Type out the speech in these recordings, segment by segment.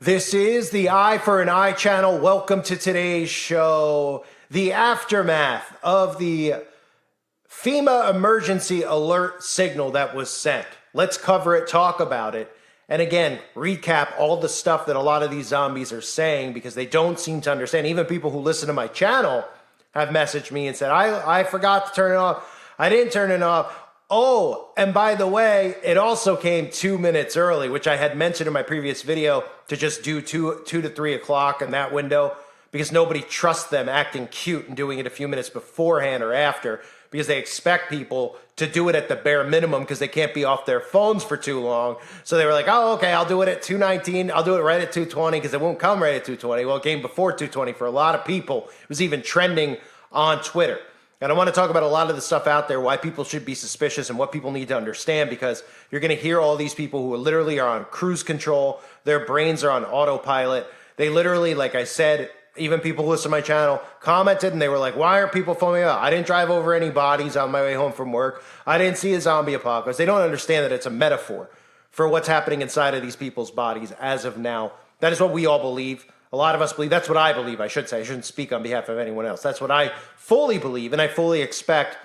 This is the Eye for an Eye channel. Welcome to today's show. The aftermath of the FEMA emergency alert signal that was sent. Let's cover it, talk about it, and again, recap all the stuff that a lot of these zombies are saying because they don't seem to understand. Even people who listen to my channel have messaged me and said, I forgot to turn it off. I didn't turn it off. Oh, and by the way, it also came 2 minutes early, which I had mentioned in my previous video to just do 2 to 3 o'clock in that window because nobody trusts them acting cute and doing it a few minutes beforehand or after because they expect people to do it at the bare minimum because they can't be off their phones for too long. So they were like, oh, okay, I'll do it at 2:19. I'll do it right at 2:20 because it won't come right at 2:20. Well, it came before 2:20 for a lot of people. It was even trending on Twitter. And I want to talk about a lot of the stuff out there, why people should be suspicious and what people need to understand, because you're going to hear all these people who literally are on cruise control. Their brains are on autopilot. They literally, like I said, even people who listen to my channel commented and they were like, why are people foaming up? I didn't drive over any bodies on my way home from work. I didn't see a zombie apocalypse. They don't understand that it's a metaphor for what's happening inside of these people's bodies as of now. That is what we all believe. A lot of us believe. That's what I believe, I should say. I shouldn't speak on behalf of anyone else. That's what I fully believe, and I fully expect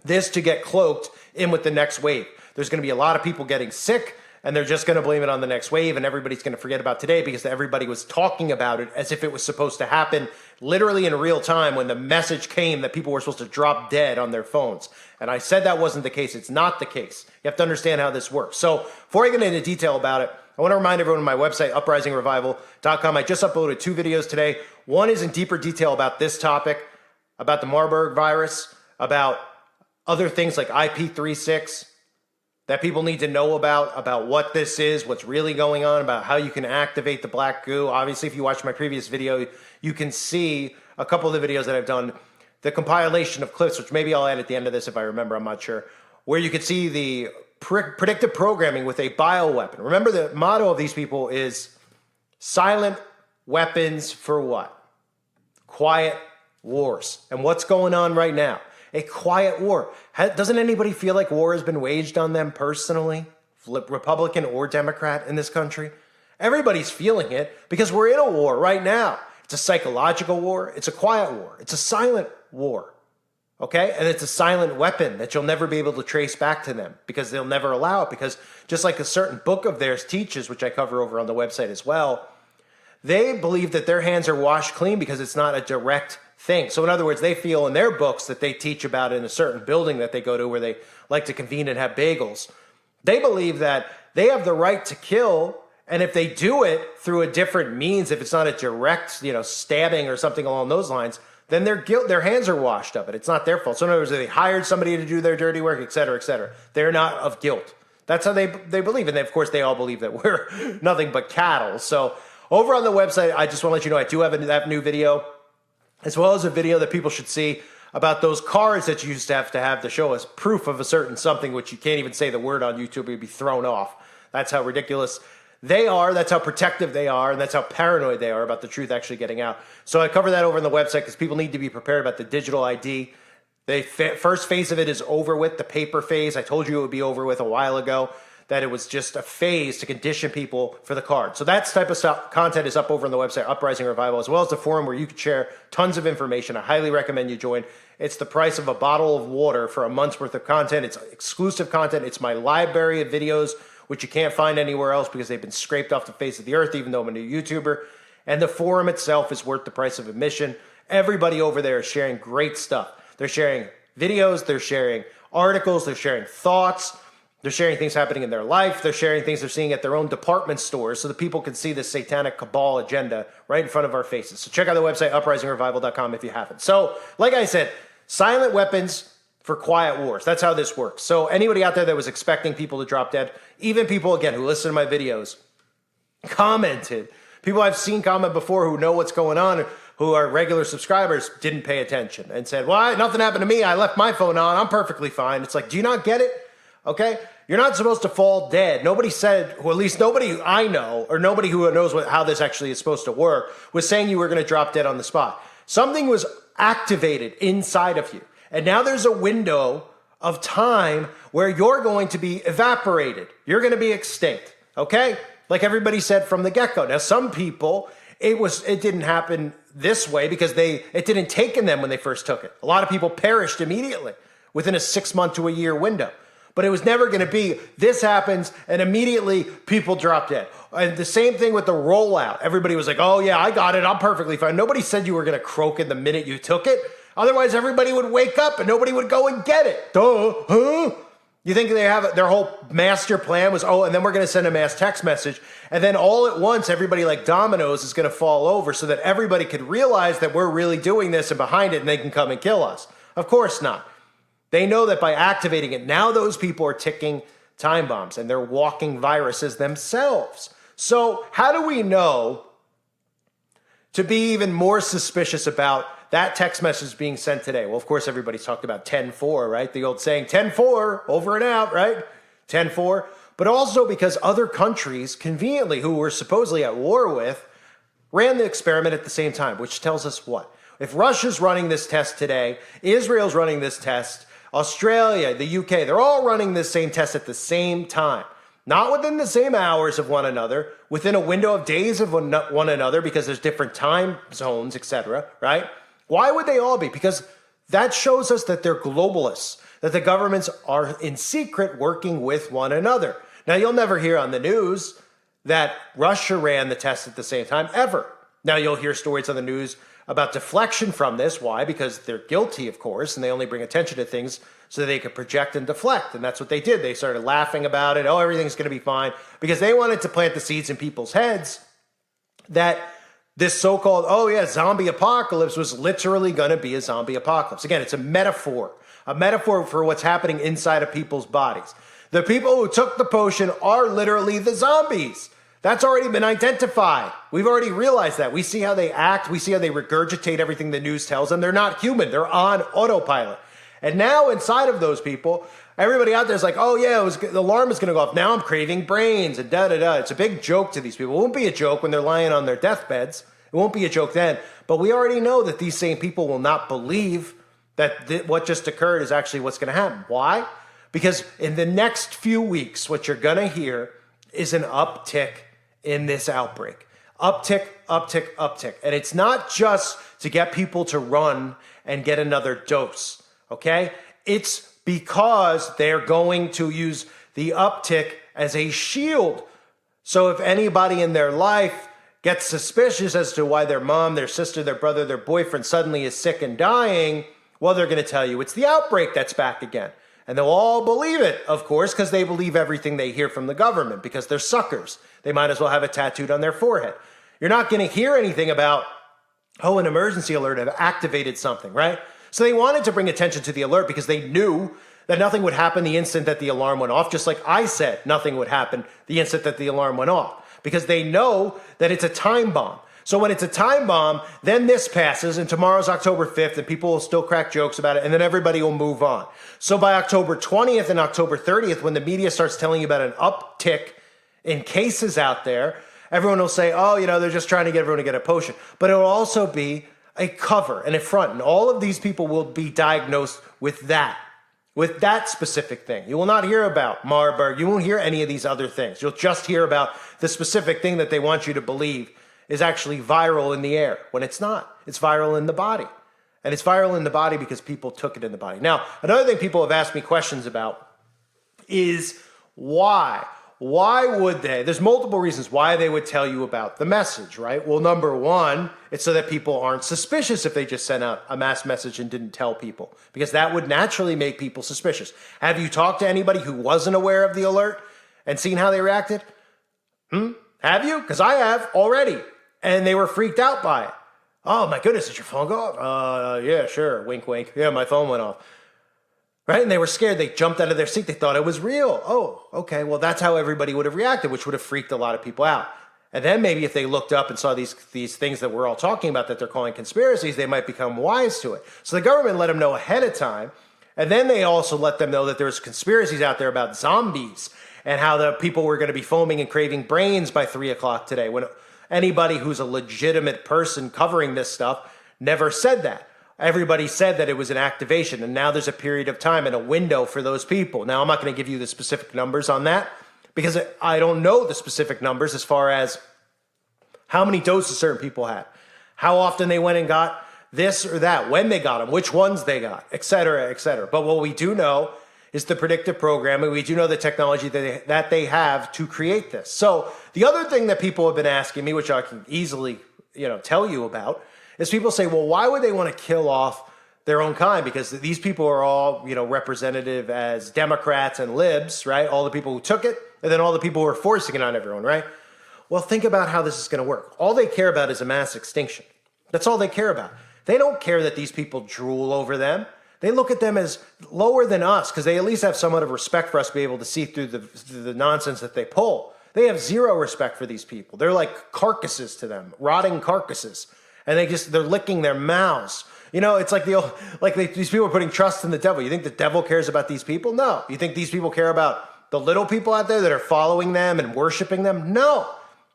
this to get cloaked in with the next wave. There's going to be a lot of people getting sick, and they're just going to blame it on the next wave, and everybody's going to forget about today because everybody was talking about it as if it was supposed to happen literally in real time when the message came that people were supposed to drop dead on their phones. And I said that wasn't the case. It's not the case. You have to understand how this works. So before I get into detail about it, I want to remind everyone on my website, uprisingrevival.com. I just uploaded 2 videos today. One is in deeper detail about this topic, about the Marburg virus, about other things like IP36 that people need to know about what this is, what's really going on, about how you can activate the black goo. Obviously, if you watch my previous video, you can see a couple of the videos that I've done, the compilation of clips, which maybe I'll add at the end of this if I remember, I'm not sure, where you can see the predictive programming with a bioweapon. Remember, the motto of these people is silent weapons for what? Quiet wars. And what's going on right now? A quiet war. Doesn't anybody feel like war has been waged on them personally? Republican or Democrat in this country? Everybody's feeling it because we're in a war right now. It's a psychological war. It's a quiet war. It's a silent war. Okay? And it's a silent weapon that you'll never be able to trace back to them because they'll never allow it. Because just like a certain book of theirs teaches, which I cover over on the website as well, they believe that their hands are washed clean because it's not a direct thing. So in other words, they feel in their books that they teach about in a certain building that they go to where they like to convene and have bagels, they believe that they have the right to kill. And if they do it through a different means, if it's not a direct, stabbing or something along those lines, then their hands are washed of it. It's not their fault. So in other words, they hired somebody to do their dirty work, et cetera, et cetera. They're not of guilt. That's how they believe. And of course, they all believe that we're nothing but cattle. So over on the website, I just want to let you know I do have that new video, as well as a video that people should see about those cards that you used to have to show us proof of a certain something, which you can't even say the word on YouTube, you'd be thrown off. That's how ridiculous they are, that's how protective they are, and that's how paranoid they are about the truth actually getting out. So I cover that over on the website because people need to be prepared about the digital ID. The first phase of it is over with, the paper phase. I told you it would be over with a while ago, that it was just a phase to condition people for the card. So that type of content is up over on the website, Uprising Revival, as well as the forum where you can share tons of information. I highly recommend you join. It's the price of a bottle of water for a month's worth of content. It's exclusive content. It's my library of videos, which you can't find anywhere else because they've been scraped off the face of the earth, even though I'm a new YouTuber. And the forum itself is worth the price of admission. Everybody over there is sharing great stuff. They're sharing videos, they're sharing articles, they're sharing thoughts, they're sharing things happening in their life, they're sharing things they're seeing at their own department stores so that people can see this satanic cabal agenda right in front of our faces. So check out the website, uprisingrevival.com, if you haven't. So, like I said, silent weapons for quiet wars. That's how this works. So anybody out there that was expecting people to drop dead, even people, again, who listen to my videos, commented. People I've seen comment before who know what's going on, who are regular subscribers, didn't pay attention and said, well, nothing happened to me. I left my phone on. I'm perfectly fine. It's like, do you not get it? Okay? You're not supposed to fall dead. Nobody said, or at least nobody I know, or nobody who knows how this actually is supposed to work, was saying you were going to drop dead on the spot. Something was activated inside of you. And now there's a window of time where you're going to be evaporated. You're going to be extinct. Okay? like everybody said from the get-go. Now, some people, it didn't happen this way because it didn't take in them when they first took it. A lot of people perished immediately within a 6 month to a year window. But it was never going to be this happens and immediately people drop dead. And the same thing with the rollout. Everybody was like, oh yeah, I got it. I'm perfectly fine. Nobody said you were going to croak in the minute you took it. Otherwise, everybody would wake up and nobody would go and get it. Duh, huh? You think they have their whole master plan was, oh, and then we're going to send a mass text message. And then all at once, everybody like dominoes is going to fall over so that everybody could realize that we're really doing this and behind it and they can come and kill us. Of course not. They know that by activating it, now those people are ticking time bombs and they're walking viruses themselves. So how do we know to be even more suspicious about that text message being sent today? Well, of course, everybody's talked about 10-4, right? The old saying, 10-4, over and out, right? 10-4. But also because other countries, conveniently, who we're supposedly at war with, ran the experiment at the same time, which tells us what? If Russia's running this test today, Israel's running this test, Australia, the UK, they're all running this same test at the same time. Not within the same hours of one another, within a window of days of one another because there's different time zones, etc., right? Why would they all be? Because that shows us that they're globalists, that the governments are in secret working with one another. Now, you'll never hear on the news that Russia ran the test at the same time, ever. Now, you'll hear stories on the news about deflection from this. Why? Because they're guilty, of course, and they only bring attention to things so they could project and deflect. And that's what they did. They started laughing about it. Oh, everything's going to be fine. Because they wanted to plant the seeds in people's heads that this so-called, oh yeah, zombie apocalypse was literally going to be a zombie apocalypse. Again, it's a metaphor for what's happening inside of people's bodies. The people who took the potion are literally the zombies. That's already been identified. We've already realized that. We see how they act. We see how they regurgitate everything the news tells them. They're not human. They're on autopilot. And now inside of those people, everybody out there is like, oh yeah, the alarm is going to go off. Now I'm craving brains and da-da-da. It's a big joke to these people. It won't be a joke when they're lying on their deathbeds. It won't be a joke then. But we already know that these same people will not believe that what just occurred is actually what's going to happen. Why? Because in the next few weeks, what you're going to hear is an uptick in this outbreak. Uptick, uptick, uptick. And it's not just to get people to run and get another dose, okay? It's because they're going to use the uptick as a shield. So if anybody in their life gets suspicious as to why their mom, their sister, their brother, their boyfriend suddenly is sick and dying, well, they're going to tell you it's the outbreak that's back again. And they'll all believe it, of course, because they believe everything they hear from the government, because they're suckers. They might as well have it tattooed on their forehead. You're not going to hear anything about, oh, an emergency alert have activated something, right? So they wanted to bring attention to the alert because they knew that nothing would happen the instant that the alarm went off, just like I said nothing would happen the instant that the alarm went off, because they know that it's a time bomb. So when it's a time bomb, then this passes, and tomorrow's October 5th, and people will still crack jokes about it, and then everybody will move on. So by October 20th and October 30th, when the media starts telling you about an uptick in cases out there, everyone will say, oh, you know, they're just trying to get everyone to get a potion. But it will also be a cover and a front, and all of these people will be diagnosed with that specific thing. You will not hear about Marburg. You won't hear any of these other things. You'll just hear about the specific thing that they want you to believe is actually viral in the air, when it's not. It's viral in the body. And it's viral in the body because people took it in the body. Now, another thing people have asked me questions about is why? Why would they? There's multiple reasons why they would tell you about the message, right? Well, number one, it's so that people aren't suspicious if they just sent out a mass message and didn't tell people, because that would naturally make people suspicious. Have you talked to anybody who wasn't aware of the alert and seen how they reacted? Have you? Because I have already. And they were freaked out by it. Oh my goodness, did your phone go off? Yeah, sure. Wink, wink. Yeah, my phone went off. Right? And they were scared. They jumped out of their seat. They thought it was real. Oh, okay. Well, that's how everybody would have reacted, which would have freaked a lot of people out. And then maybe if they looked up and saw these things that we're all talking about that they're calling conspiracies, they might become wise to it. So the government let them know ahead of time. And then they also let them know that there's conspiracies out there about zombies and how the people were going to be foaming and craving brains by 3 o'clock today, when anybody who's a legitimate person covering this stuff never said that. Everybody said that it was an activation, and now there's a period of time and a window for those people. Now, I'm not going to give you the specific numbers on that, because I don't know the specific numbers as far as how many doses certain people had, how often they went and got this or that, when they got them, which ones they got, et cetera, et cetera. But what we do know is the predictive programming. We do know the technology that they have to create this. So the other thing that people have been asking me, which I can easily, tell you about, is people say, well, why would they want to kill off their own kind? Because these people are all, representative as Democrats and libs, right? All the people who took it, and then all the people who are forcing it on everyone, right? Well, think about how this is going to work. All they care about is a mass extinction. That's all they care about. They don't care that these people drool over them. They look at them as lower than us because they at least have somewhat of respect for us to be able to see through the nonsense that they pull. They have zero respect for these people. They're like carcasses to them, rotting carcasses. And they're licking their mouths. It's like these people are putting trust in the devil. You think the devil cares about these people? No. You think these people care about the little people out there that are following them and worshiping them? No,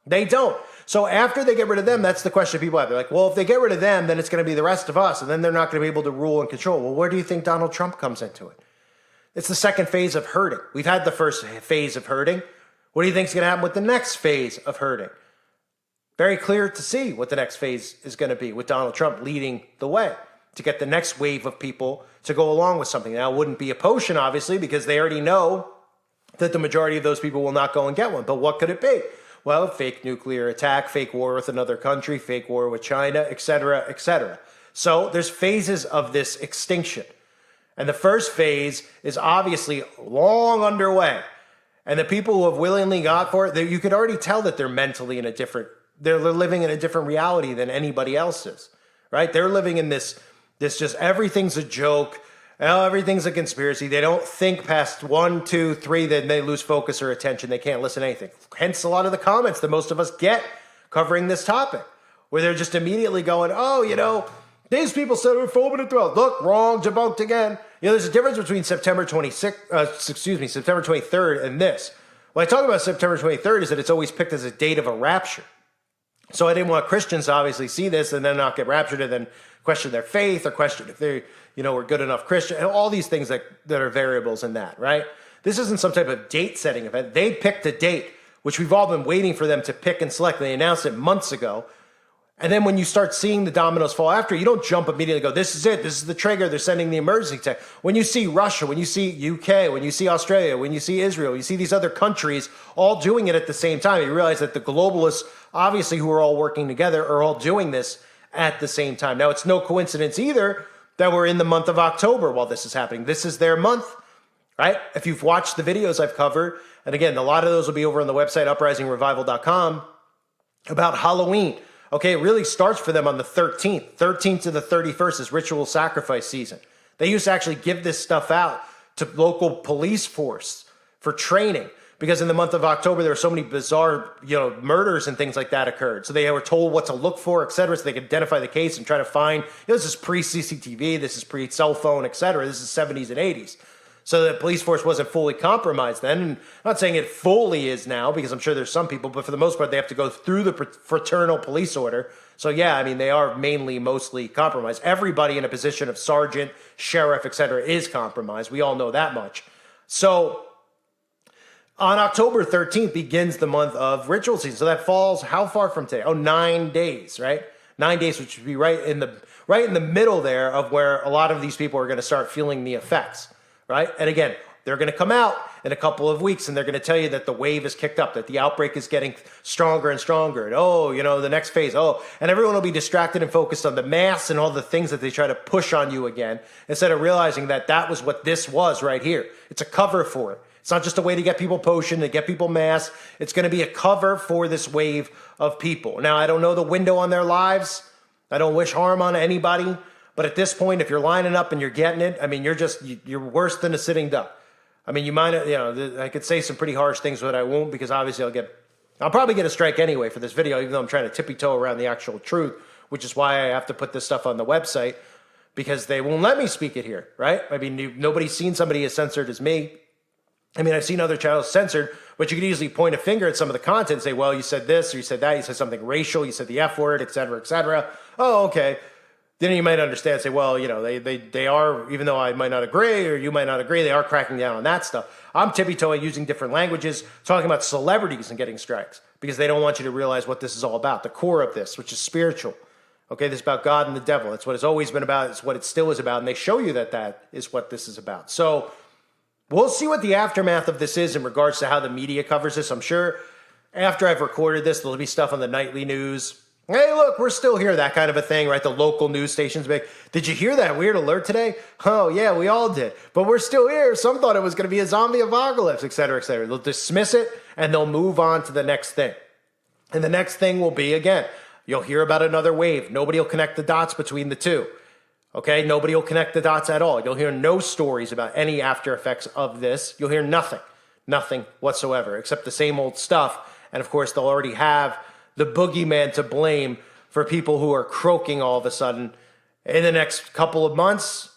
they don't. So after they get rid of them, that's the question people have. They're like, well, if they get rid of them, then it's going to be the rest of us, and then they're not going to be able to rule and control. Well, where do you think Donald Trump comes into it? It's the second phase of herding. We've had the first phase of herding. What do you think is going to happen with the next phase of herding? Very clear to see what the next phase is going to be, with Donald Trump leading the way to get the next wave of people to go along with something. Now, it wouldn't be a potion, obviously, because they already know that the majority of those people will not go and get one. But what could it be? Well, fake nuclear attack, fake war with another country, fake war with China, et cetera, et cetera. So there's phases of this extinction. And the first phase is obviously long underway. And the people who have willingly got for it, you could already tell that they're mentally they're living in a different reality than anybody else is, right? They're living in this just everything's a joke. Everything's a conspiracy. They don't think past 1, 2, 3, then they lose focus or attention. They can't listen to anything. Hence a lot of the comments that most of us get covering this topic, where they're just immediately going, oh, these people said we're foaming at the mouth. Look, wrong, debunked again. There's a difference between September 23rd and this. When I talk about September 23rd is that it's always picked as a date of a rapture. So I didn't want Christians to obviously see this and then not get raptured and then question their faith or question if they, were good enough Christian, and all these things that are variables in that, right? This isn't some type of date setting event. They picked a date, which we've all been waiting for them to pick and select. They announced it months ago. And then when you start seeing the dominoes fall after, you don't jump immediately and go, this is it. This is the trigger. They're sending the emergency tech. When you see Russia, when you see UK, when you see Australia, when you see Israel, you see these other countries all doing it at the same time. You realize that the globalists, obviously, who are all working together, are all doing this at the same time. Now, it's no coincidence either that we're in the month of October while this is happening. This is their month, right? If you've watched the videos I've covered, and again, a lot of those will be over on the website, uprisingrevival.com, about Halloween. Okay, it really starts for them on the 13th. 13th to the 31st is ritual sacrifice season. They used to actually give this stuff out to local police force for training, because in the month of October, there were so many bizarre, murders and things like that occurred. So they were told what to look for, et cetera, so they could identify the case and try to find, this is pre-CCTV, this is pre-cell phone, et cetera. This is 70s and 80s. So the police force wasn't fully compromised then. And I'm not saying it fully is now, because I'm sure there's some people, but for the most part, they have to go through the fraternal police order. So yeah, they are mostly compromised. Everybody in a position of sergeant, sheriff, et cetera, is compromised. We all know that much. So on October 13th begins the month of ritual season. So that falls how far from today? 9 days, right? 9 days, which would be right in the middle there of where a lot of these people are going to start feeling the effects, right? And again, they're going to come out in a couple of weeks and they're going to tell you that the wave is kicked up, that the outbreak is getting stronger and stronger. And the next phase, and everyone will be distracted and focused on the masks and all the things that they try to push on you again, instead of realizing that that was what this was right here. It's a cover for it. It's not just a way to get people potion, to get people masked. It's going to be a cover for this wave of people. Now, I don't know the window on their lives. I don't wish harm on anybody. But at this point, if you're lining up and you're getting it, you're worse than a sitting duck. You might, I could say some pretty harsh things, but I won't, because obviously I'll probably get a strike anyway for this video, even though I'm trying to tippy-toe around the actual truth, which is why I have to put this stuff on the website, because they won't let me speak it here, right? Nobody's seen somebody as censored as me. I've seen other channels censored, but you could easily point a finger at some of the content and say, well, you said this, or you said that, you said something racial, you said the F word, et cetera, et cetera. Oh, okay. then you might understand, say, well, they are, even though I might not agree or you might not agree, they are cracking down on that stuff. I'm tippy-toeing using different languages, talking about celebrities and getting strikes because they don't want you to realize what this is all about, the core of this, which is spiritual. Okay, this is about God and the devil. That's what it's always been about. It's what it still is about. And they show you that is what this is about. So we'll see what the aftermath of this is in regards to how the media covers this. I'm sure after I've recorded this, there'll be stuff on the nightly news. Hey, look, we're still here, that kind of a thing, right? The local news stations make, did you hear that weird alert today? Oh, yeah, we all did. But we're still here. Some thought it was going to be a zombie apocalypse, et cetera, et cetera. They'll dismiss it, and they'll move on to the next thing. And the next thing will be, again, you'll hear about another wave. Nobody will connect the dots between the two. Okay? Nobody will connect the dots at all. You'll hear no stories about any after effects of this. You'll hear nothing. Nothing whatsoever, except the same old stuff. And, of course, they'll already have the boogeyman to blame for people who are croaking all of a sudden in the next couple of months.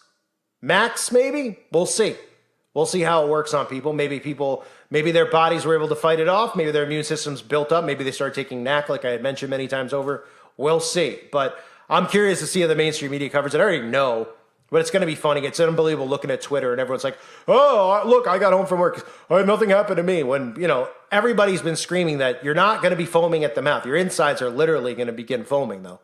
Max, maybe? We'll see. We'll see how it works on people. Maybe their bodies were able to fight it off. Maybe their immune system's built up. Maybe they started taking NAC like I had mentioned many times over. We'll see. But I'm curious to see how the mainstream media covers it. I already know. But it's going to be funny. It's unbelievable looking at Twitter and everyone's like, oh, look, I got home from work. Nothing happened to me. When, everybody's been screaming that you're not going to be foaming at the mouth. Your insides are literally going to begin foaming, though.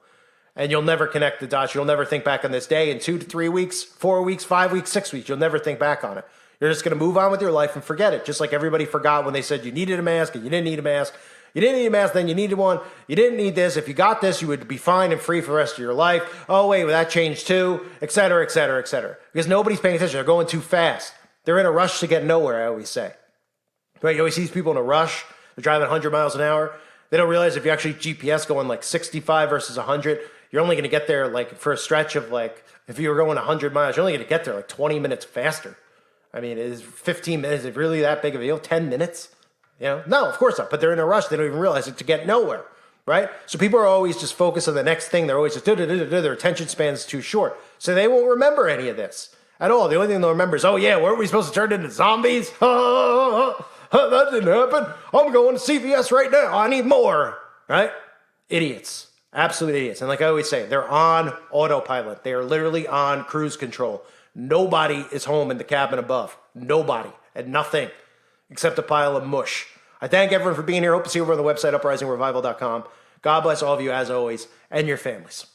And you'll never connect the dots. You'll never think back on this day in 2 to 3 weeks, 4 weeks, 5 weeks, 6 weeks. You'll never think back on it. You're just going to move on with your life and forget it. Just like everybody forgot when they said you needed a mask and you didn't need a mask. You didn't need a mask, then you needed one. You didn't need this. If you got this, you would be fine and free for the rest of your life. Oh, wait, well, that changed too, et cetera, et cetera, et cetera. Because nobody's paying attention. They're going too fast. They're in a rush to get nowhere, I always say. Right? You always see these people in a rush. They're driving 100 miles an hour. They don't realize if you actually GPS going like 65 versus 100, you're only going to get there like for a stretch of like, if you were going 100 miles, you're only going to get there like 20 minutes faster. I mean, is 15 minutes is it really that big of a deal? 10 minutes? No, of course not. But they're in a rush. They don't even realize it to get nowhere, right? So people are always just focused on the next thing. They're always just, their attention span is too short. So they won't remember any of this at all. The only thing they'll remember is, oh yeah, weren't we supposed to turn into zombies? That didn't happen. I'm going to CVS right now. I need more, right? Idiots. Absolute idiots. And like I always say, they're on autopilot. They are literally on cruise control. Nobody is home in the cabin above. Nobody. And nothing. Except a pile of mush. I thank everyone for being here. Hope to see you over on the website, uprisingrevival.com. God bless all of you as always, and your families.